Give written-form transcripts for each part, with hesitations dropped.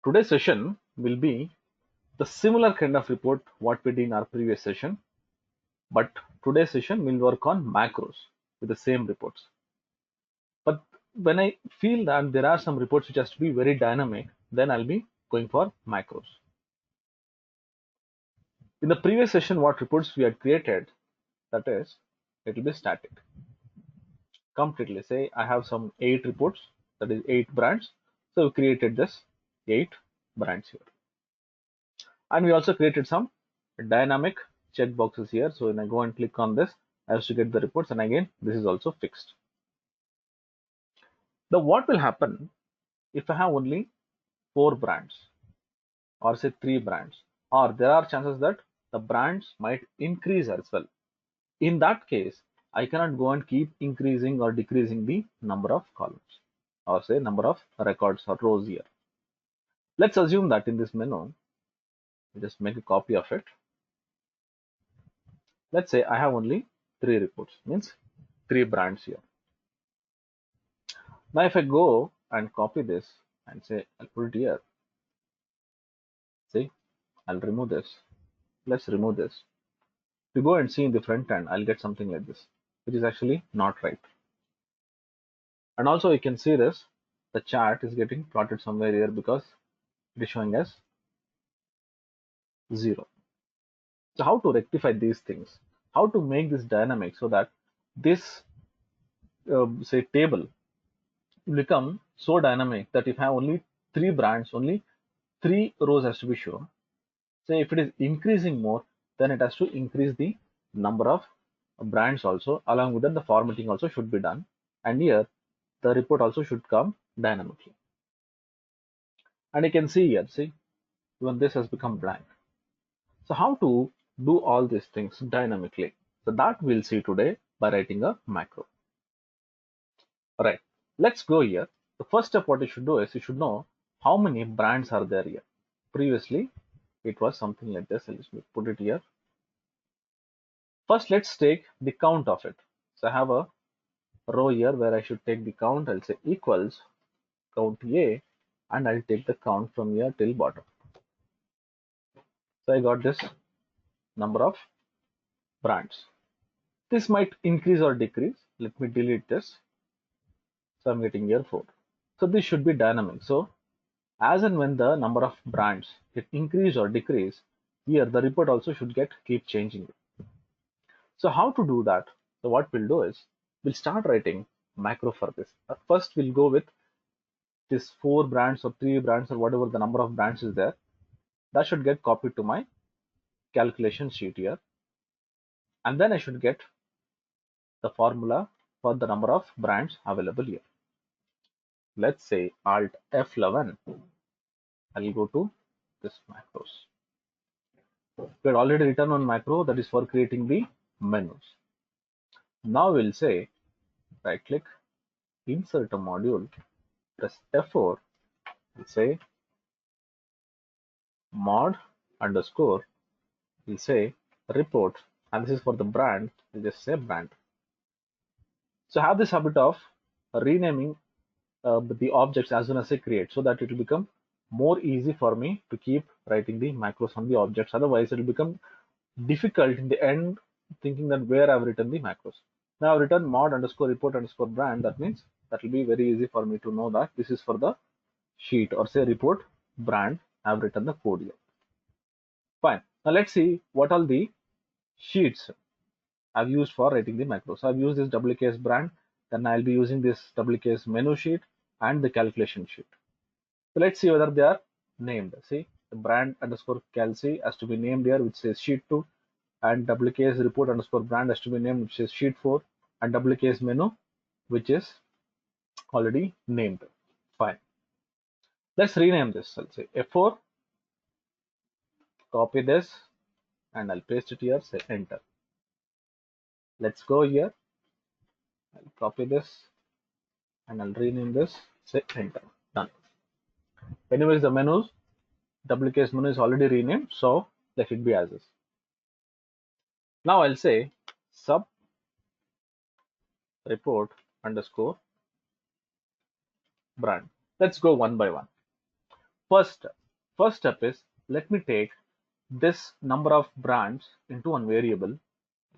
Today's session will be the similar kind of report what we did in our previous session, but today's session will work on macros with the same reports. But when I feel that there are some reports which has to be very dynamic, then I'll be going for macros. In the previous session, what reports we had created, that is, it will be static. Completely. Say I have some 8 reports, that is 8 brands. So we created this 8 brands here. And we also created some dynamic checkboxes here. So when I go and click on this, I have to get the reports, and again this is also fixed. Now what will happen if I have only 4 brands, or say 3 brands, or there are chances that the brands might increase as well. In that case, I cannot go and keep increasing or decreasing the number of columns, or say number of records or rows here. Let's assume that in this menu, just make a copy of it. Let's say I have only 3 reports, means 3 brands here. Now if I go and copy this and say I'll put it here, see, I'll remove this. Let's remove this. If you go and see in the front end, I'll get something like this, which is actually not right. And also you can see this, the chart is getting plotted somewhere here because it is showing as 0. So how to rectify these things? How to make this dynamic so that this say table become so dynamic that if I have only 3 brands, only 3 rows has to be shown. Say if it is increasing more, then it has to increase the number of brands also. Along with that, the formatting also should be done. And here the report also should come dynamically. And you can see here, see, even this has become blank. So how to do all these things dynamically? So that we'll see today by writing a macro. All right, let's go here. The first step what you should do is you should know how many brands are there here. Previously, it was something like this. I'll just put it here. First, let's take the count of it. So I have a row here where I should take the count. I'll say equals count A, and I'll take the count from here till bottom. So I got this number of brands. This might increase or decrease. Let me delete this. So I'm getting here 4. So this should be dynamic. So as and when the number of brands get increase or decrease, here the report also should keep changing. So how to do that? So what we'll do is we'll start writing macro for this. First we'll go with this 4 brands or 3 brands or whatever the number of brands is there. That should get copied to my calculation sheet here. And then I should get the formula for the number of brands available here. Let's say Alt F11. I'll go to this macros. We had already written on macro, that is for creating the menus. Now we'll say right click, insert a module, press F4, we'll say mod underscore, we'll say report, and this is for the brand, we'll just say brand. So have this habit of renaming the objects as soon as I create, so that it will become more easy for me to keep writing the macros on the objects. Otherwise it will become difficult in the end thinking that where I've written the macros. Now I've written mod underscore report underscore brand. That means that will be very easy for me to know that this is for the sheet, or say report brand. I've written the code here. Fine. Now let's see what all the sheets I've used for writing the macros. So I've used this WKS brand, then I'll be using this WKS menu sheet and the calculation sheet. So let's see whether they are named. See, the brand underscore calc has to be named here, which says sheet 2, and WKS report underscore brand has to be named, which is sheet 4, and WKS menu, which is already named. Fine. Let's rename this. I'll say F4, copy this, and I'll paste it here, say enter. Let's go here. I'll copy this and I'll rename this, say enter. Done. Anyways, the menus, WKS menu is already renamed, so let it be as is. Now I'll say sub report underscore brand. Let's go one by one. First step is, let me take this number of brands into one variable.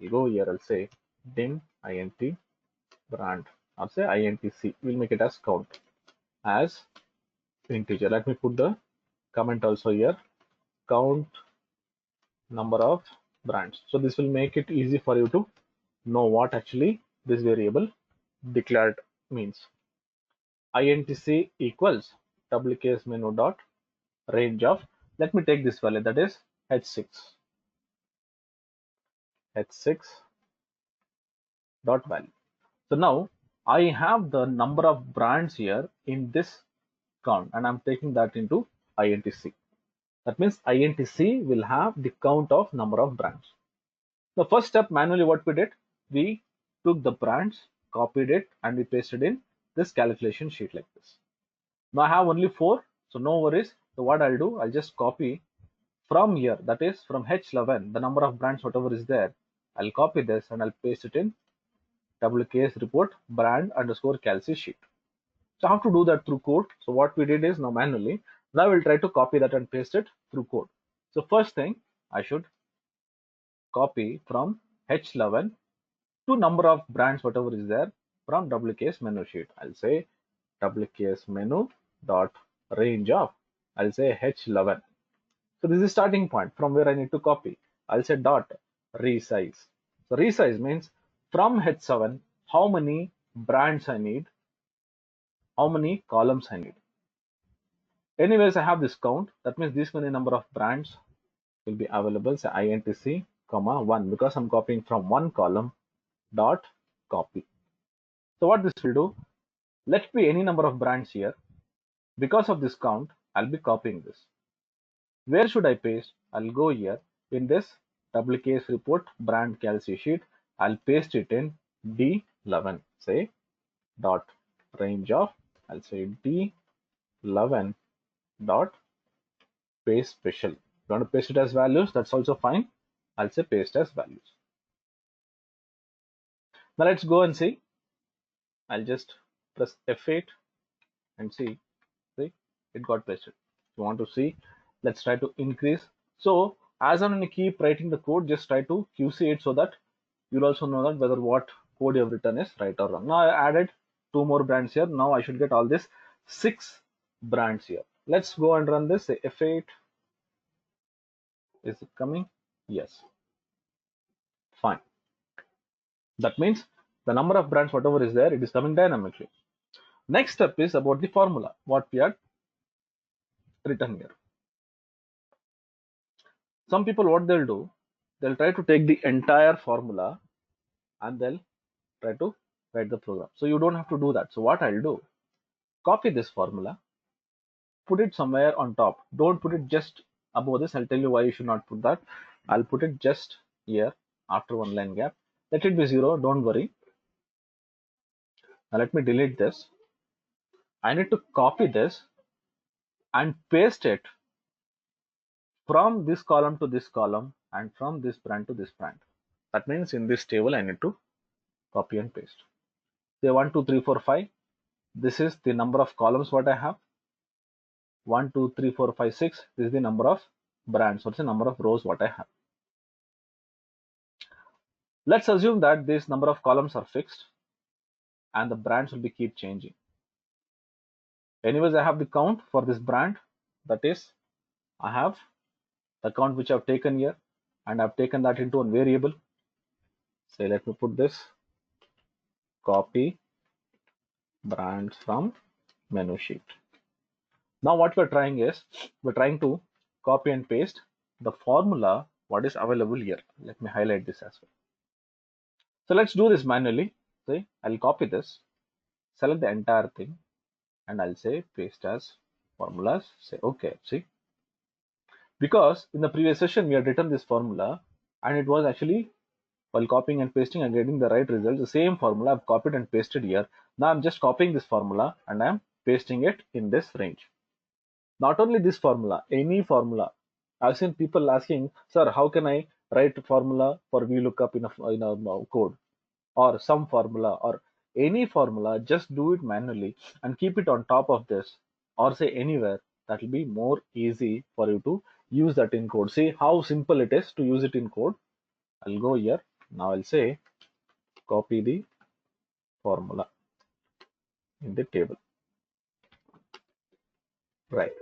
I'll go here, I'll say dim int brand. I'll say intc. We'll make it as count as integer. Let me put the comment also here. Count number of brands. So this will make it easy for you to know what actually this variable declared means. intc equals double case menu dot range of, let me take this value, that is h6 dot value. So now I have the number of brands here in this count, and I'm taking that into intc. That means intc will have the count of number of brands. The first step, manually what we did, we took the brands, copied it, and we pasted in this calculation sheet like this. Now I have only 4, so no worries. So what I'll do, I'll just copy from here, that is from H11, the number of brands whatever is there. I'll copy this and I'll paste it in WKS report brand underscore calci sheet. So how to do that through code? So what we did is, now manually, now we'll try to copy that and paste it through code. So first thing, I should copy from H11 to number of brands whatever is there from WKS menu sheet. I'll say WKS menu dot range of, I'll say H11. So this is starting point from where I need to copy. I'll say dot resize. So resize means from H7 how many brands I need, how many columns I need. Anyways, I have this count. That means this many number of brands will be available. Say intc comma 1, because I'm copying from one column dot copy. So what this will do, let be any number of brands here. Because of this count, I'll be copying this. Where should I paste? I'll go here in this WKS report brand calci sheet. I'll paste it in D11. Say dot range of, I'll say D11 dot paste special. If you want to paste it as values, that's also fine. I'll say paste as values. Now let's go and see. I'll just press F8 and see it got pasted. If you want to see, let's try to increase. So as I'm going to keep writing the code, just try to QC it so that you'll also know that whether what code you have written is right or wrong. Now I added 2 more brands here. Now I should get all this 6 brands here. Let's go and run this. Say F8. Is it coming? Yes. Fine. That means the number of brands whatever is there, it is coming dynamically. Next step is about the formula, what we had written here. Some people, what they'll do, they'll try to take the entire formula and they'll try to write the program. So you don't have to do that. So what I'll do, copy this formula, put it somewhere on top. Don't put it just above this. I'll tell you why you should not put that. I'll put it just here after one line gap. Let it be 0. Don't worry. Now let me delete this. I need to copy this and paste it from this column to this column and from this brand to this brand. That means in this table I need to copy and paste. Say 1 2 3 4 5. This is the number of columns what I have. 1 2 3 4 5 6. This is the number of brands, or the number of rows what I have. Let's assume that this number of columns are fixed and the brands will be keep changing. Anyways, I have the count for this brand. That is, I have the count which I've taken here, and I've taken that into a variable. Say, let me put this copy brands from menu sheet. Now what we're trying is, we're trying to copy and paste the formula what is available here. Let me highlight this as well. So let's do this manually. See, I'll copy this, select the entire thing, and I'll say paste as formulas. Say okay. See, because in the previous session we had written this formula and it was actually, while copying and pasting and getting the right result, the same formula I've copied and pasted here. Now I'm just copying this formula and I'm pasting it in this range. Not only this formula, any formula. I've seen people asking, sir, how can I write a formula for VLOOKUP in a code, or some formula, or any formula? Just do it manually and keep it on top of this, or say anywhere. that will be more easy for you to use that in code. See how simple it is to use it in code. I'll go here. Now I'll say copy the formula in the table. Right.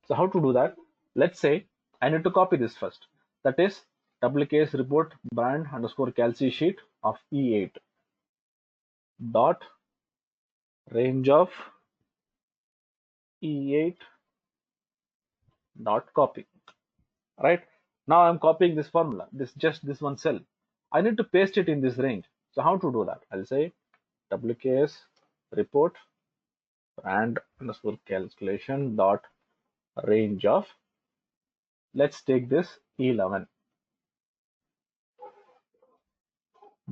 So how to do that? Let's say I need to copy this first. That is WKS report brand underscore calci sheet of E8 dot range of E8 dot copy. Right. Now I'm copying this formula, this one cell. I need to paste it in this range. So how to do that? I'll say WKS report brand underscore calculation dot range of, let's take this 11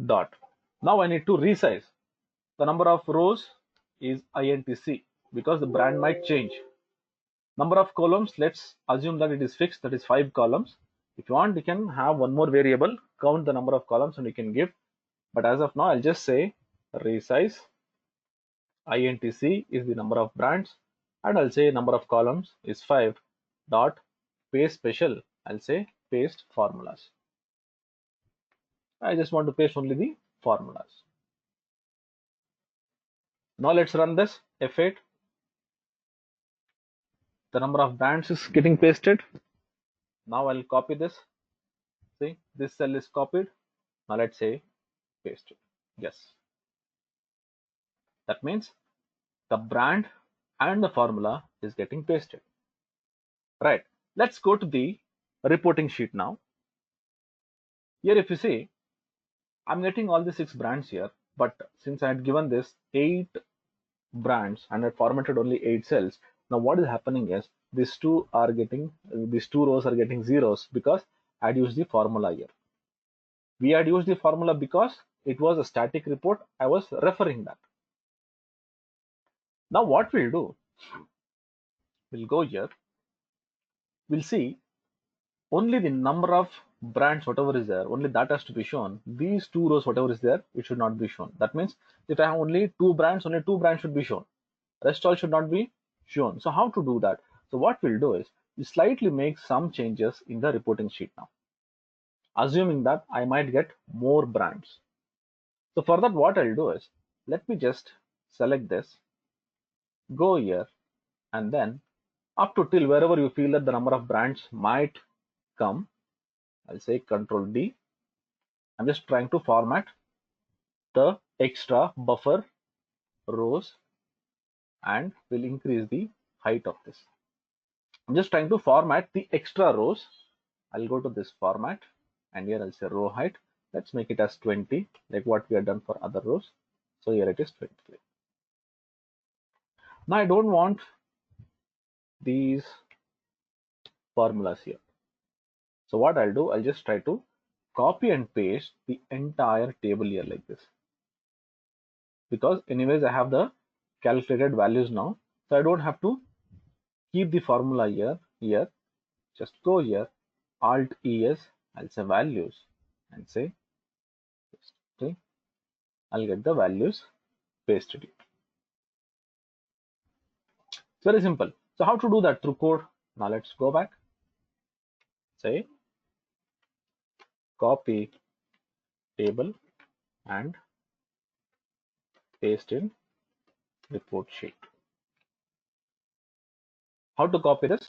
dot. Now I need to resize. The number of rows is INTC because the brand might change. Number of columns, let's assume that it is fixed, that is 5 columns. If you want, you can have one more variable, count the number of columns, and you can give. But as of now, I'll just say resize INTC is the number of brands, and I'll say number of columns is 5 dot paste special. I'll say paste formulas. I just want to paste only the formulas. Now let's run this F8. The number of brands is getting pasted. Now I'll copy this. See, this cell is copied. Now let's say paste it. Yes. That means the brand and the formula is getting pasted. Right. Let's go to the reporting sheet now. Here, if you see, I'm getting all the 6 brands here, but since I had given this 8 brands and I formatted only 8 cells, now what is happening is these two rows are getting zeros because I had used the formula here. We had used the formula because it was a static report. I was referring that. Now what we'll do, we'll go here, we'll see only the number of brands, whatever is there, only that has to be shown. These 2 rows, whatever is there, it should not be shown. That means if I have only 2 brands, only 2 brands should be shown. Rest all should not be shown. So how to do that? So what we'll do is we slightly make some changes in the reporting sheet now, assuming that I might get more brands. So for that, what I'll do is, let me just select this, go here, and then up to till wherever you feel that the number of brands might come, I'll say Control D. I'm just trying to format the extra buffer rows and will increase the height of this. I'm just trying to format the extra rows. I'll go to this format and here I'll say row height. Let's make it as 20, like what we have done for other rows. So here it is 20. Now I don't want these formulas here. So what I'll do, I'll just try to copy and paste the entire table here like this. Because anyways, I have the calculated values now. So I don't have to keep the formula here. Just go here, Alt ES, I'll say values and say, okay, I'll get the values pasted here. It's very simple. So how to do that through code? Now let's go back. Say copy table and paste in report sheet. How to copy this?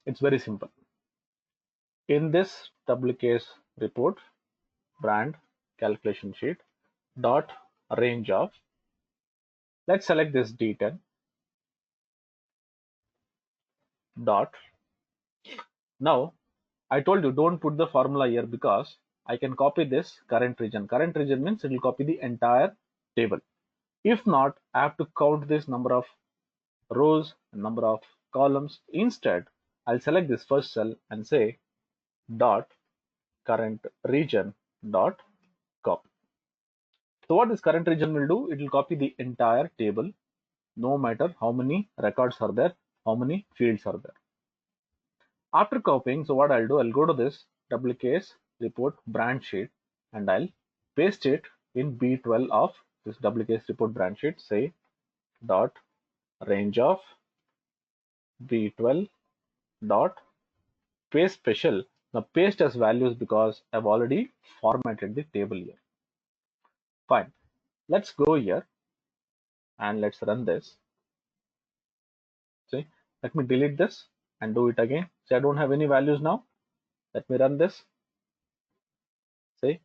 It's very simple. In this WKS report brand calculation sheet dot range of, let's select this D10 dot. Now I told you don't put the formula here because I can copy this current region. Current region means it will copy the entire table. If not, I have to count this number of rows and number of columns. Instead, I'll select this first cell and say dot current region dot copy. So what this current region will do, it will copy the entire table, no matter how many records are there, how many fields are there. After copying, so what I'll do, I'll go to this WKS report brand sheet and I'll paste it in B12 of this WKS report brand sheet, say dot range of B12 dot paste special. Now paste as values because I've already formatted the table here. Fine. Let's go here and let's run this. See, let me delete this and do it again. See, I don't have any values now. Let me run this. See,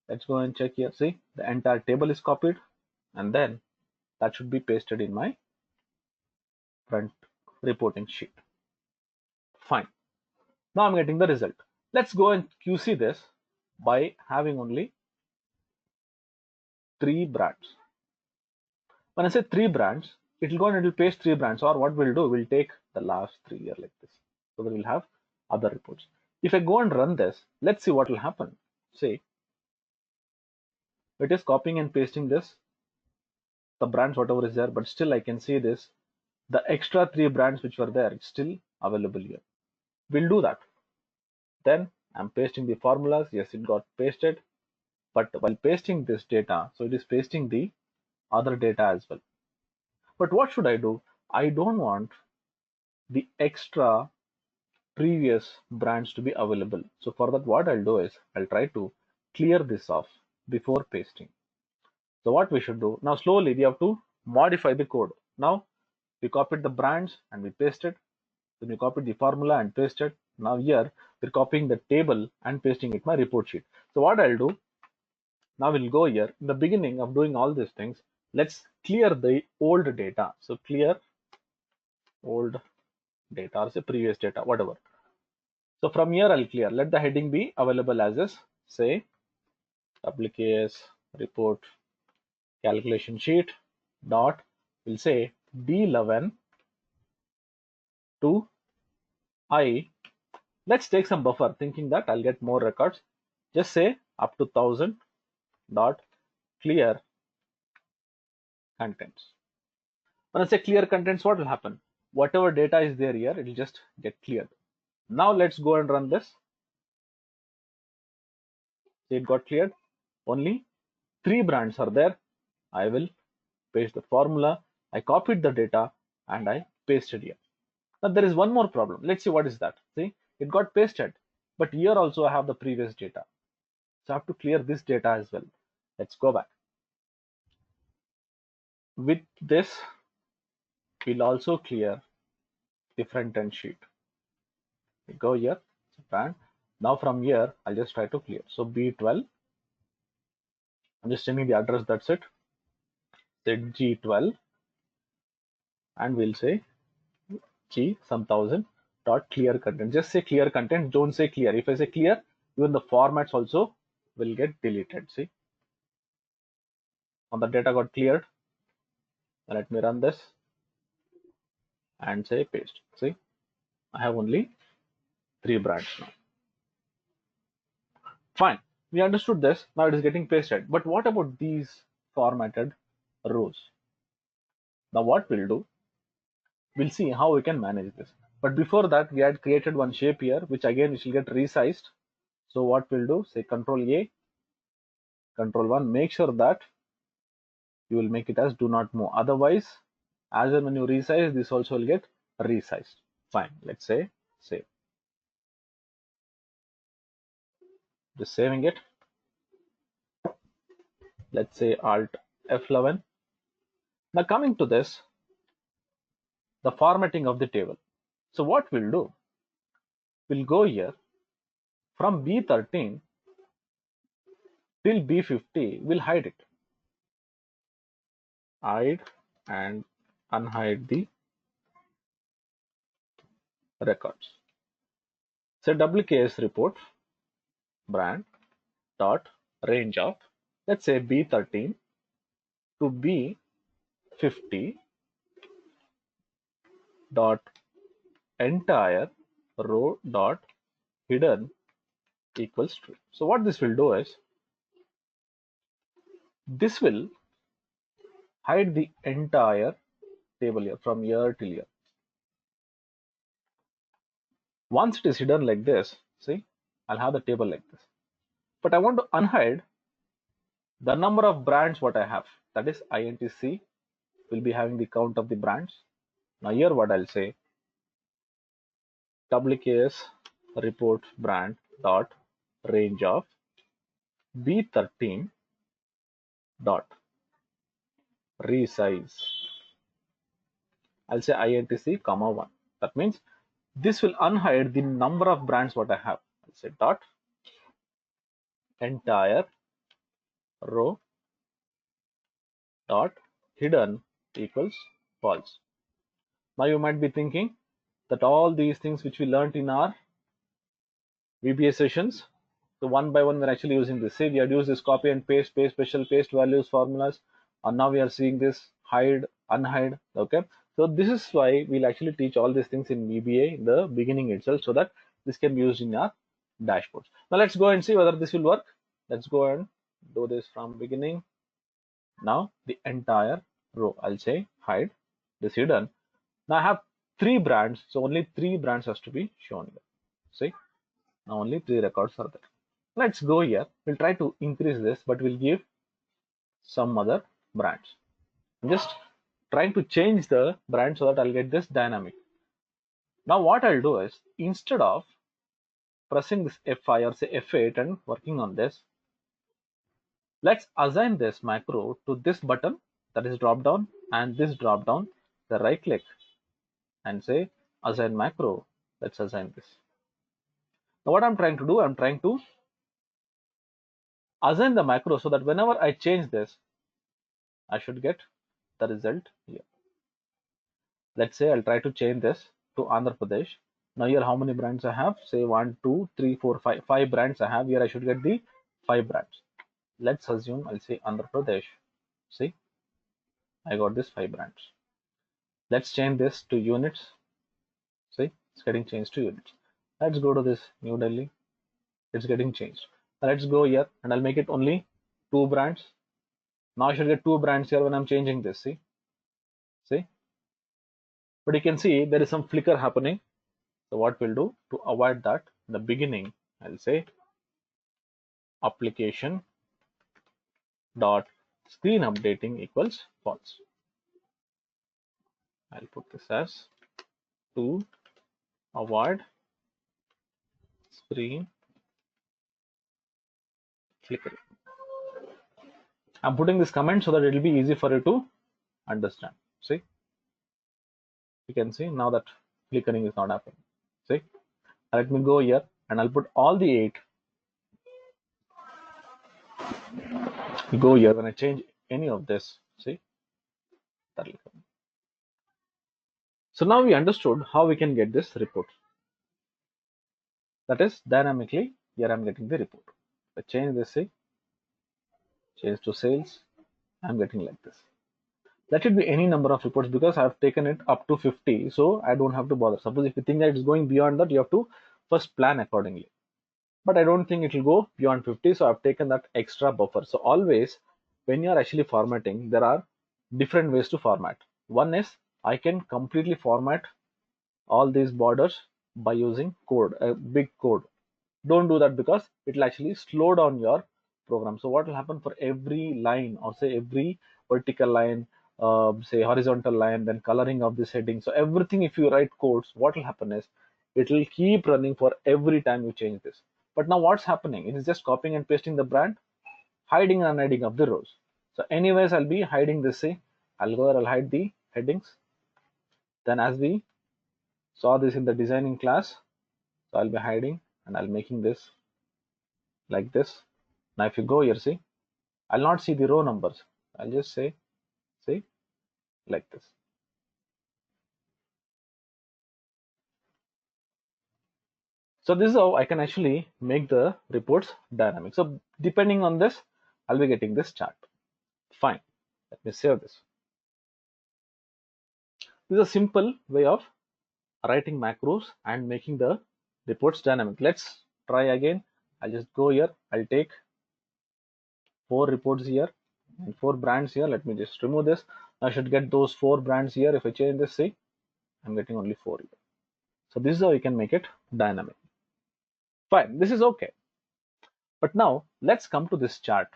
let's go and check here. See, the entire table is copied and then that should be pasted in my front reporting sheet. Fine. Now I'm getting the result. Let's go and QC this by having only 3 brands. When I say 3 brands, it will go and it will paste 3 brands, or what we'll do, we'll take the last 3 here like this. So that we'll have other reports. If I go and run this, let's see what will happen. See, it is copying and pasting this, the brands, whatever is there, but still I can see this. The extra 3 brands which were there, it's still available here. We'll do that. Then I'm pasting the formulas. Yes, it got pasted. But while pasting this data, so it is pasting the other data as well. But what should I do? I don't want the extra previous brands to be available. So for that, what I'll do is I'll try to clear this off before pasting. So what we should do now, slowly we have to modify the code. Now we copied the brands and we pasted. Then we copied the formula and pasted. Now here we're copying the table and pasting it in my report sheet. So what I'll do, now we'll go here. In the beginning of doing all these things, let's clear the old data. So clear old data or say previous data, whatever. So from here I'll clear. Let the heading be available as is, say WKS report calculation sheet dot, we'll say D11 to I. Let's take some buffer, thinking that I'll get more records. Just say up to 1000 dot clear contents. When I say clear contents, what will happen? Whatever data is there here, it will just get cleared. Now let's go and run this. See, it got cleared. Only 3 brands are there. I will paste the formula. I copied the data and I pasted here. Now there is one more problem. Let's see what is that. See, it got pasted, but here also I have the previous data. So I have to clear this data as well. Let's go back. With this, we'll also clear the front end sheet. We go here, brand. Now from here, I'll just try to clear. So B12, I'm just changing the address, that's it. Set G12, and we'll say G some 1000 dot clear content. Just say clear content, don't say clear. If I say clear, even the formats also will get deleted. See, on the data got cleared. Let me run this and say paste. See, I have only 3 brands now. Fine, we understood this. Now it is getting pasted. But what about these formatted rows? Now what we'll do, we'll see how we can manage this. But before that, we had created one shape here, which again which will get resized. So what we'll do, say Control A, Control 1, make sure that you will make it as do not move. Otherwise, as and when you resize, this also will get resized. Fine, let's say save. Just saving it. Let's say Alt F11. Now coming to this, the formatting of the table. So what we'll do, we'll go here from B13 till B50, we'll hide it. Hide and unhide the records. So WKS report brand dot range of, let's say B13 to B50 dot entire row dot hidden equals true. So what this will do is, this will hide the entire table here from here till here. Once it is hidden like this, see, I'll have the table like this. But I want to unhide the number of brands what I have. That is INTC will be having the count of the brands. Now here what I'll say, WKS report brand dot range of B13 dot resize. I'll say INTC comma 1. That means this will unhide the number of brands what I have. I'll say dot entire row dot hidden equals false. Now you might be thinking that all these things which we learned in our VBA sessions, so one by one we're actually using this. Say we had used this copy and paste, paste, special, paste values, formulas, and now we are seeing this hide, unhide. Okay, so this is why we'll actually teach all these things in VBA in the beginning itself, so that this can be used in our dashboards. Now let's go and see whether this will work. Let's go and do this from beginning. Now the entire row, I'll say hide this hidden. Now I have 3 brands, so only 3 brands has to be shown here. See, now only 3 records are there. Let's go here. We'll try to increase this, but we'll give some other brands. I'm just trying to change the brand so that I'll get this dynamic. Now what I'll do is, instead of pressing this F5 or say F8 and working on this, let's assign this macro to this button, that is drop down, and this drop down, the right click and say assign macro. Let's assign this. Now what I'm trying to do, I'm trying to assign the macro so that whenever I change this, I should get the result here. Let's say I'll try to change this to Andhra Pradesh. Now here how many brands I have? Say 1, 2, 3, 4, 5. 5 brands I have. Here I should get the 5 brands. Let's assume I'll say Andhra Pradesh. See, I got this 5 brands. Let's change this to units. See, it's getting changed to units. Let's go to this New Delhi. It's getting changed. Now let's go here and I'll make it only 2 brands. Now I should get 2 brands here when I'm changing this. See, but you can see there is some flicker happening. So what we'll do to avoid that, in the beginning, I'll say application dot screen updating equals false. I'll put this as to avoid screen flickering. I'm putting this comment so that it will be easy for you to understand. See, you can see now that flickering is not happening. See, let me go here and I'll put all the 8. Go here when I change any of this. See, that will come. So now we understood how we can get this report. That is dynamically here I'm getting the report. I change this, see, change to sales, I'm getting like this. Let it be any number of reports because I've taken it up to 50, so I don't have to bother. Suppose if you think that it's going beyond that, you have to first plan accordingly. But I don't think it will go beyond 50, so I've taken that extra buffer. So always when you're actually formatting, there are different ways to format. One is I can completely format all these borders by using code, a big code. Don't do that because it will actually slow down your program. So what will happen for every line, or say every vertical line, say horizontal line, then coloring of this heading, so everything, if you write codes, what will happen is it will keep running for every time you change this. But now what's happening, it is just copying and pasting the brand, hiding and unhiding of the rows. So anyways, I'll be hiding this. See, I'll go there, I'll hide the headings. Then as we saw this in the designing class, so I'll be hiding and I'll making this like this. Now if you go here, see, I'll not see the row numbers. I'll just say, see, like this. So this is how I can actually make the reports dynamic. So depending on this, I'll be getting this chart. Fine. Let me save this. This is a simple way of writing macros and making the reports dynamic. Let's try again. I'll just go here. I'll take 4 reports here and 4 brands here. Let me just remove this. I should get those 4 brands here. If I change this, see, I'm getting only 4 here. So this is how you can make it dynamic. Fine, this is okay. But now let's come to this chart.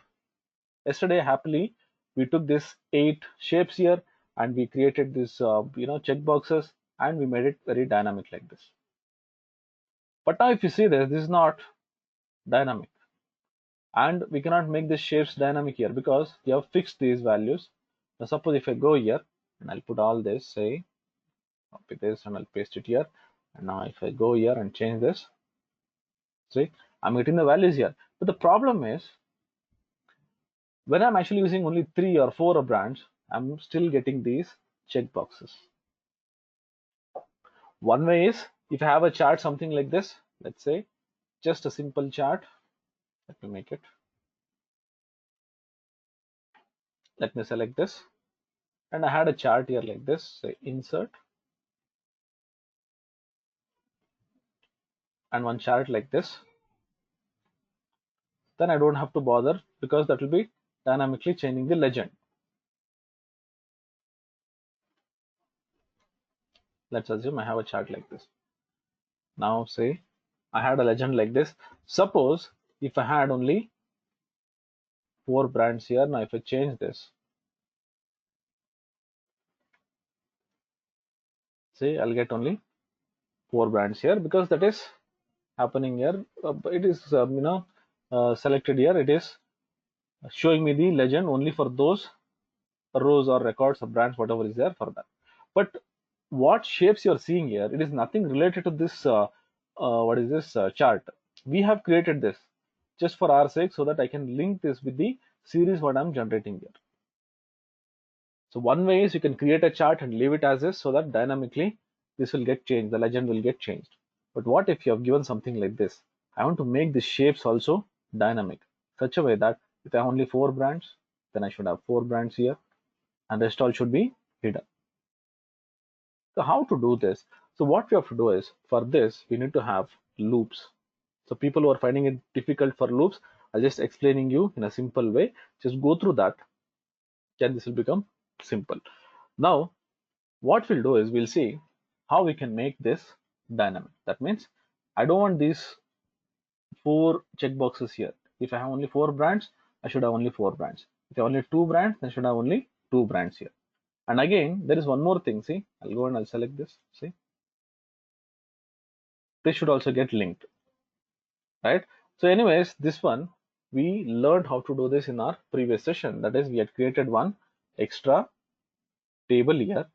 Yesterday, happily, we took this 8 shapes here and we created this, check boxes, and we made it very dynamic like this. But now if you see this is not dynamic, and we cannot make the shapes dynamic here because we have fixed these values. Now suppose if I go here and I'll put all this, say copy this and I'll paste it here, and now if I go here and change this, see I'm getting the values here. But the problem is when I'm actually using only 3 or 4 brands, I'm still getting these checkboxes. One way is if I have a chart something like this, let's say just a simple chart. Let me make it. Let me select this, and I had a chart here like this, say insert, and one chart like this. Then I don't have to bother because that will be dynamically changing the legend. Let's assume I have a chart like this. Now say I had a legend like this. Suppose if I had only 4 brands here, now if I change this, say I'll get only 4 brands here because that is happening here. It is selected here. It is showing me the legend only for those rows or records or brands, whatever is there for that. But what shapes you're seeing here, it is nothing related to this what is this chart. We have created this just for our sake so that I can link this with the series what I'm generating here. So one way is you can create a chart and leave it as is so that dynamically this will get changed, the legend will get changed. But what if you have given something like this? I want to make the shapes also dynamic, such a way that if I have only 4 brands, then I should have 4 brands here, and rest all should be hidden. So how to do this? So what we have to do is, for this we need to have loops. So people who are finding it difficult for loops, I'll just explaining you in a simple way. Just go through that, then this will become simple. Now what we'll do is we'll see how we can make this dynamic. That means I don't want these 4 checkboxes here. If I have only 4 brands, I should have only 4 brands. If I have only 2 brands, then I should have only 2 brands here. And again, there is one more thing. See, I'll go and I'll select this. See, this should also get linked, right? So anyways, this one, we learned how to do this in our previous session. That is, we had created one extra table here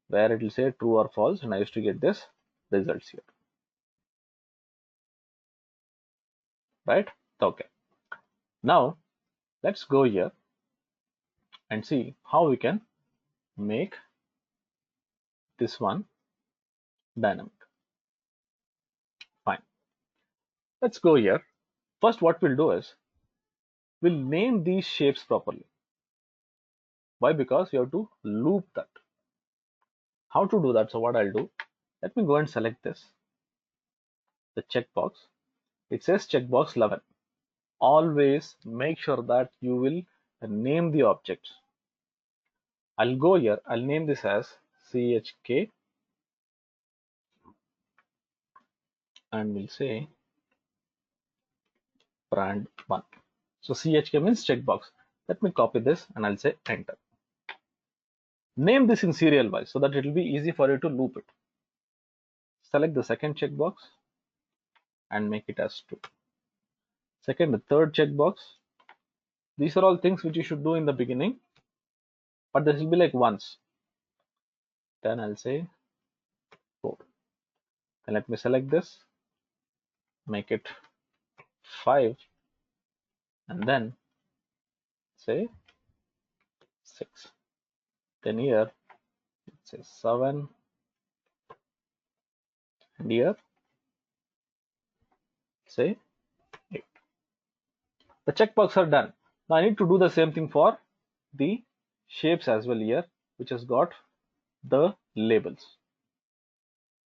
where it will say true or false, and I used to get this results here, right? Okay. Now let's go here and see how we can make this one dynamic. Fine. Let's go here. First, what we'll do is we'll name these shapes properly. Why? Because you have to loop that. How to do that? So what I'll do, let me go and select this, the checkbox. It says checkbox 11. Always make sure that you will name the objects. I'll go here, I'll name this as CHK, and we'll say brand 1. So CHK means checkbox. Let me copy this and I'll say enter. Name this in serial wise so that it will be easy for you to loop it. Select the second checkbox and make it as 2. Second, the third checkbox. These are all things which you should do in the beginning, but this will be like once. Then I'll say 4. Then let me select this, make it 5, and then say 6. Then here it says 7, and here say 8. The checkbox are done. Now I need to do the same thing for the shapes as well here, which has got the labels.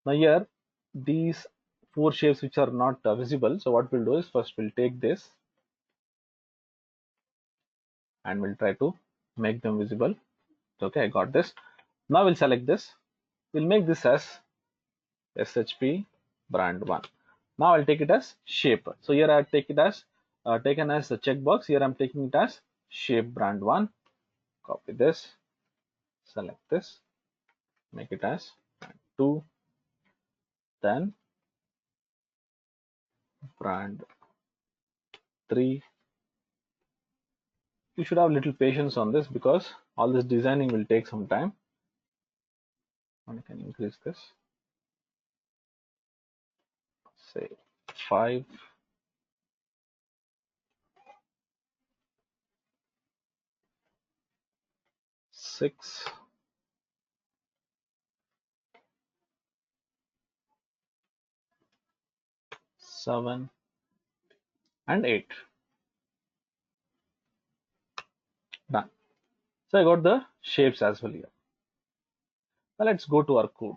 Now here these 4 shapes which are not visible. So what we'll do is first we'll take this and we'll try to make them visible. Okay, I got this. Now we'll select this. We'll make this as SHP brand 1. Now I'll take it as shape. So here I take it as taken as a checkbox. Here I'm taking it as shape brand 1. Copy this, select this, make it as brand 2. Then brand 3. You should have little patience on this because all this designing will take some time. I can increase this, say 5, 6, 7, and 8. Done. So I got the shapes as well here. Now let's go to our code.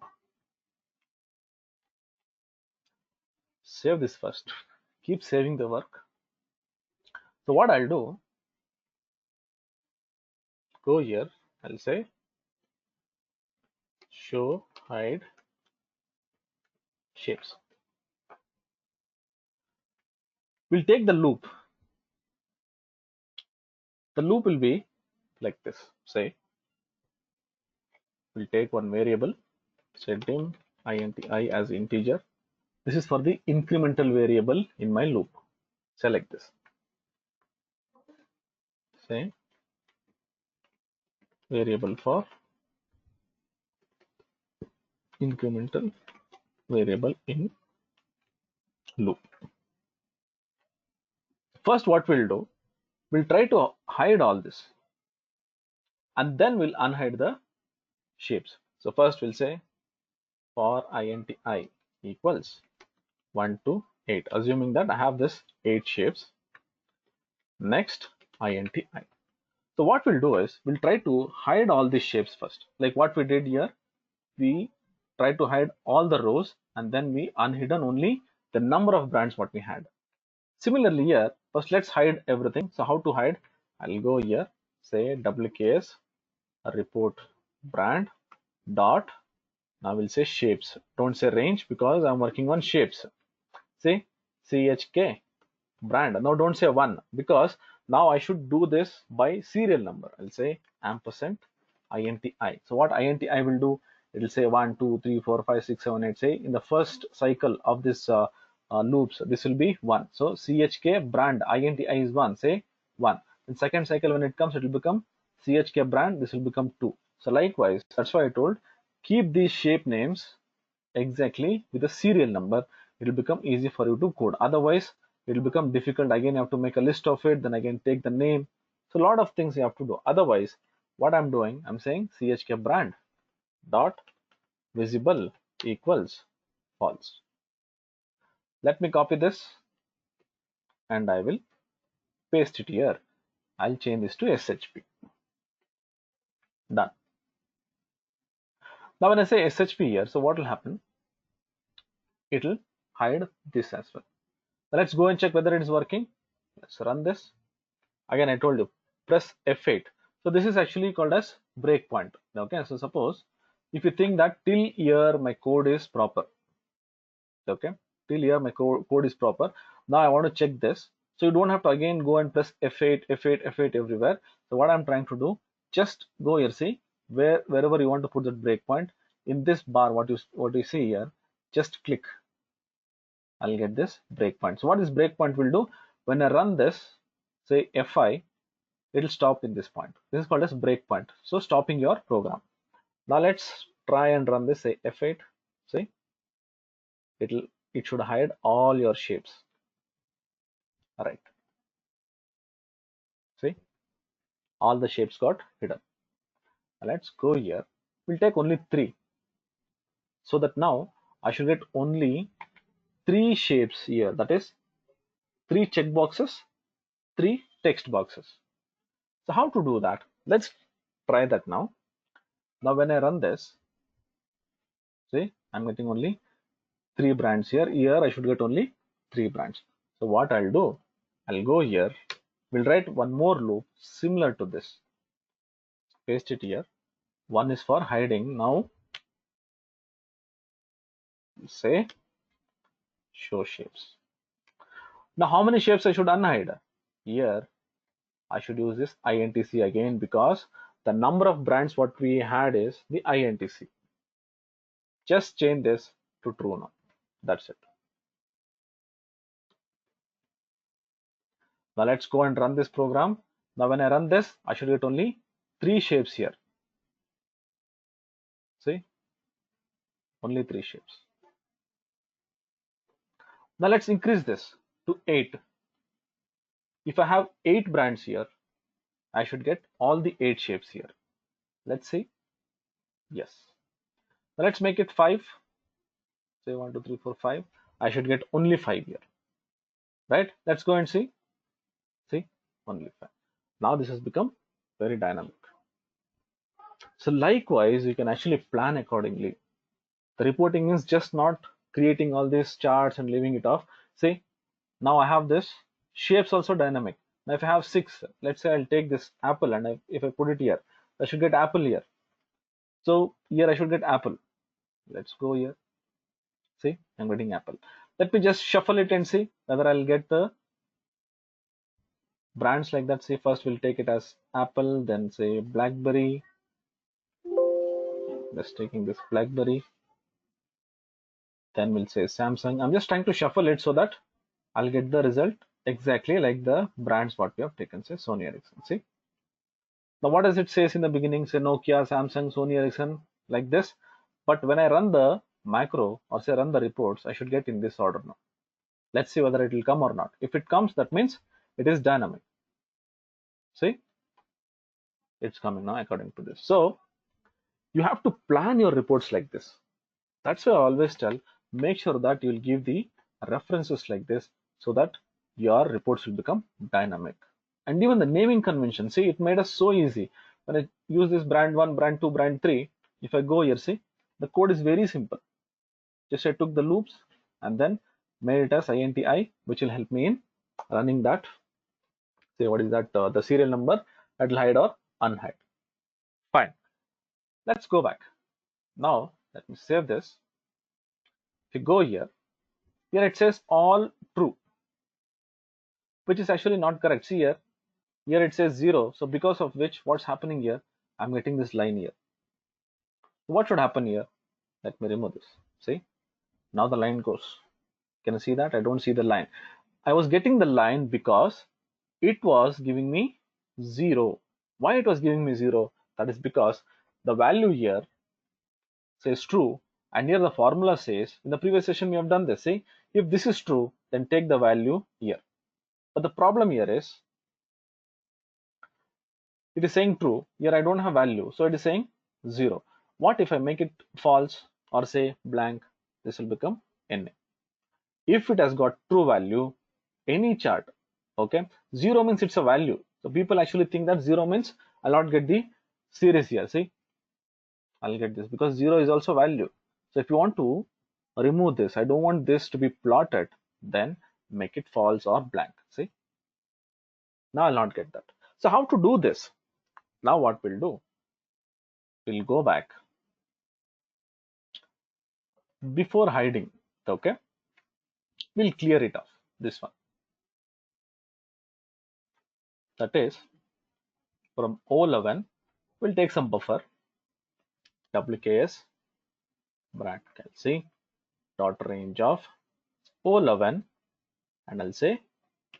Save this first. Keep saving the work. So what I'll do, go here, I'll say show hide shapes. We'll take the loop. The loop will be like this. Say we'll take one variable, set dim int I as integer. This is for the incremental variable in my loop. Select this. Say variable for incremental variable in loop. First, what we'll do, we'll try to hide all this and then we'll unhide the shapes. So first we'll say for int I equals 1 to 8, assuming that I have this 8 shapes. Next int I. So what we'll do is we'll try to hide all these shapes first. Like what we did here, we try to hide all the rows and then we unhidden only the number of brands what we had. Similarly here, first let's hide everything. So how to hide? I'll go here, say wks report brand dot, now we'll say shapes. Don't say range because I'm working on shapes. Say chk brand. Now don't say 1 because now I should do this by serial number. I'll say ampersand int I. So what int I will do, it will say 1 2 3 4 5 6 7 8. Say in the first cycle of this loops, this will be 1. So chk brand int I is 1. Say 1. In second cycle when it comes, it will become chk brand. This will become 2. So likewise, that's why I told keep these shape names exactly with a serial number. It will become easy for you to code. Otherwise it will become difficult. Again, you have to make a list of it, then again take the name. So a lot of things you have to do. Otherwise, what I'm doing, I'm saying chk brand dot visible equals false. Let me copy this and I will paste it here. I'll change this to shp. Done. Now when I say shp here, so what will happen? It will hide this as well. Now let's go and check whether it is working. Let's run this. Again, I told you press F8. So this is actually called as breakpoint. Okay, so suppose if you think that till here my code is proper, okay, till here my code is proper. Now I want to check this. So you don't have to again go and press F8, F8, F8 everywhere. So what I'm trying to do, just go here, see wherever you want to put that breakpoint in this bar, what you see here, just click. I'll get this breakpoint. So what this breakpoint will do, when I run this, say F5, it will stop in this point. This is called as breakpoint. So stopping your program. Now let's try and run this, say F8. See, it should hide all your shapes. All right. See, all the shapes got hidden. Now let's go here. We'll take only 3. So that now I should get only 3 shapes here. That is 3 check boxes, 3 text boxes. So how to do that? Let's try that now. Now when I run this, see, I'm getting only 3 brands here. Here I should get only 3 brands. So what I'll do, I'll go here. We'll write one more loop similar to this. Paste it here. One is for hiding. Now say show shapes. Now how many shapes I should unhide? Here I should use this intc again because the number of brands what we had is the intc. Just change this to true now. That's it. Now let's go and run this program. Now when I run this, I should get only 3 shapes here. See, only 3 shapes. Now let's increase this to 8. If I have 8 brands here, I should get all the 8 shapes here. Let's see. Yes. Now let's make it 5. Say 1, 2, 3, 4, 5. I should get only 5 here. Right? Let's go and see. See, only 5. Now this has become very dynamic. So likewise, you can actually plan accordingly. The reporting is just not creating all these charts and leaving it off. See, now I have this shapes also dynamic. Now if I have 6, let's say I'll take this apple and if I put it here, I should get apple here. So here I should get apple. Let's go here. See, I'm getting apple. Let me just shuffle it and see whether I'll get the brands like that. Say first we'll take it as apple, then say blackberry. Just taking this blackberry. Then we'll say Samsung. I'm just trying to shuffle it so that I'll get the result exactly like the brands what we have taken. Say Sony Ericsson. See. Now what does it says in the beginning? Say Nokia, Samsung, Sony Ericsson, like this. But when I run the macro or say run the reports, I should get in this order now. Let's see whether it will come or not. If it comes, that means it is dynamic. See, it's coming now according to this. So you have to plan your reports like this. That's why I always tell, make sure that you'll give the references like this so that your reports will become dynamic. And even the naming convention, see, it made us so easy. When I use this brand 1, brand 2, brand 3, if I go here, see, the code is very simple. Just I took the loops and then made it as INTI, which will help me in running that. Say, what is that? The serial number that will hide or unhide. Fine. Let's go back. Now, let me save this. If you go here it says all true, which is actually not correct. See here it says 0. So because of which, what's happening here? I'm getting this line here. What should happen here? Let me remove this. See, now the line goes. Can you see that? I don't see the line. I was getting the line because it was giving me 0. Why it was giving me 0? That is because the value here says true, and here the formula says, in the previous session we have done this. See, if this is true, then take the value here. But the problem here is, it is saying true. Here I don't have value, so it is saying 0. What if I make it false or say blank? This will become NA. If it has got true value, any chart, okay, 0 means it's a value. So people actually think that 0 means I'll not get the series here. See, I'll get this because 0 is also value. So if you want to remove this, I don't want this to be plotted, then make it false or blank. See, now I'll not get that. So how to do this? Now what we'll do, we'll go back before hiding. Okay, we'll clear it off, this one. That is, from O11 we'll take some buffer, WKS bracket C dot range of O11, and I'll say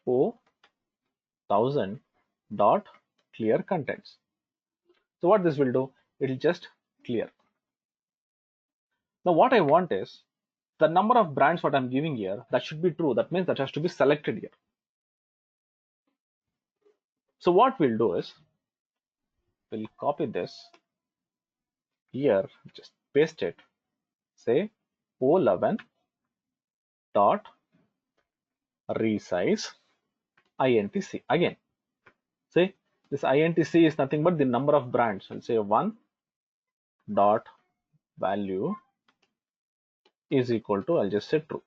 O1000 dot clear contents. So what this will do, it will just clear. Now what I want is the number of brands what I'm giving here, that should be true. That means that has to be selected here. So what we'll do is, we'll copy this here, just paste it, say O11 dot resize INTC. Again, say this INTC is nothing but the number of brands. I'll say 1 dot value is equal to, I'll just say true.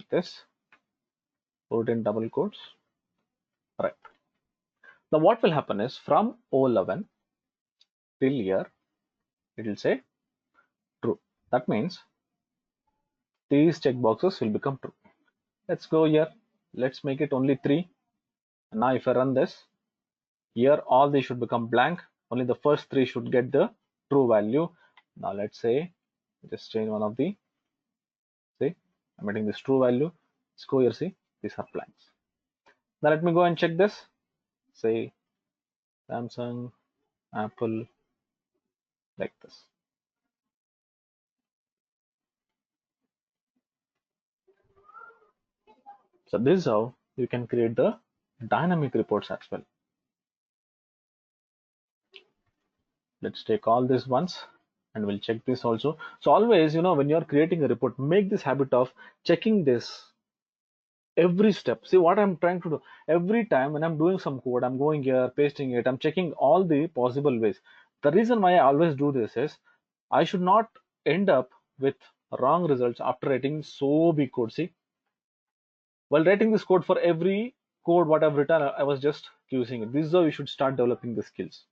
This, put in double quotes. Right. Now what will happen is, from O11 till here, it will say true. That means these checkboxes will become true. Let's go here. Let's make it only 3. And now if I run this, here all these should become blank. Only the first 3 should get the true value. Now let's say, just change one of the, see, I'm getting this true value. Let's go here, see, these are blanks. Now let me go and check this. Say Samsung, Apple, like this. So this is how you can create the dynamic reports as well. Let's take all this once and we'll check this also. So always, when you're creating a report, make this habit of checking this every step. See what I'm trying to do. Every time when I'm doing some code, I'm going here, pasting it, I'm checking all the possible ways. The reason why I always do this is I should not end up with wrong results after writing so big code. See, while writing this code for every code what I've written, I was just using it. This is how you should start developing the skills.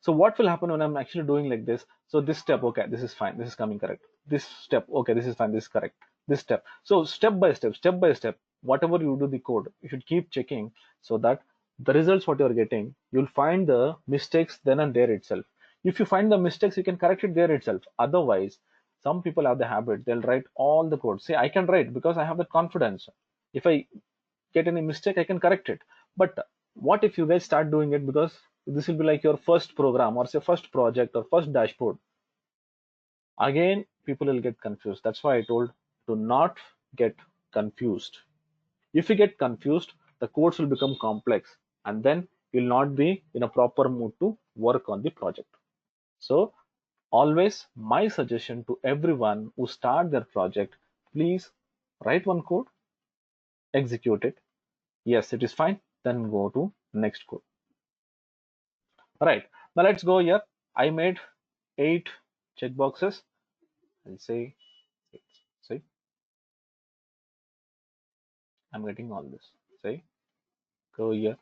So what will happen when I'm actually doing like this? So this step, okay, this is fine, this is coming correct. This step, okay, this is fine, this is correct. This step. So step by step, whatever you do the code, you should keep checking so that the results what you're getting, you'll find the mistakes then and there itself. If you find the mistakes, you can correct it there itself. Otherwise, some people have the habit, they'll write all the code. See, I can write because I have that confidence. If I get any mistake, I can correct it. But what if you guys start doing it, because this will be like your first program or say first project or first dashboard? Again, people will get confused. That's why I told to not get confused. If you get confused, the codes will become complex and then you'll not be in a proper mood to work on the project. So always my suggestion to everyone who start their project, please write one code, execute it. Yes, it is fine. Then go to next code. All right. Now let's go here. I made 8 checkboxes. I'll say 6. See, I'm getting all this. See, go here.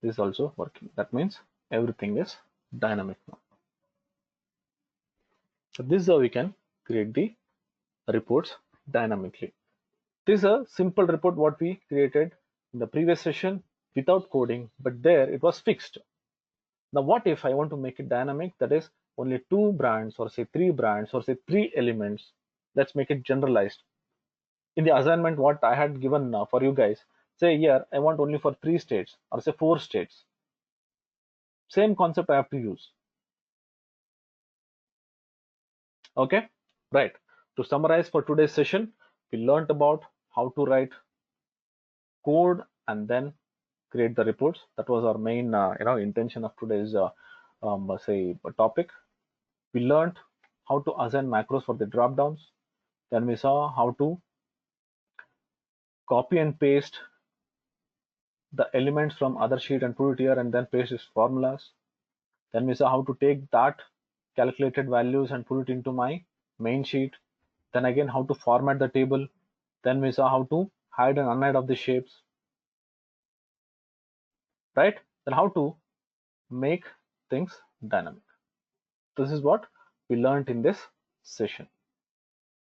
This is also working. That means everything is dynamic now. So this is how we can create the reports dynamically. This is a simple report what we created in the previous session without coding, but there it was fixed. Now what if I want to make it dynamic? That is only 2 brands or say 3 brands or say 3 elements. Let's make it generalized. In the assignment what I had given for you guys, say here I want only for 3 states or say 4 states. Same concept I have to use. Okay, right. To summarize for today's session, we learned about how to write code and then create the reports. That was our main intention of today's say topic. We learned how to assign macros for the drop downs. Then we saw how to copy and paste the elements from other sheet and put it here and then paste its formulas. Then we saw how to take that calculated values and put it into my main sheet. Then again how to format the table. Then we saw how to hide and unhide of the shapes. Right? Then how to make things dynamic. This is what we learned in this session.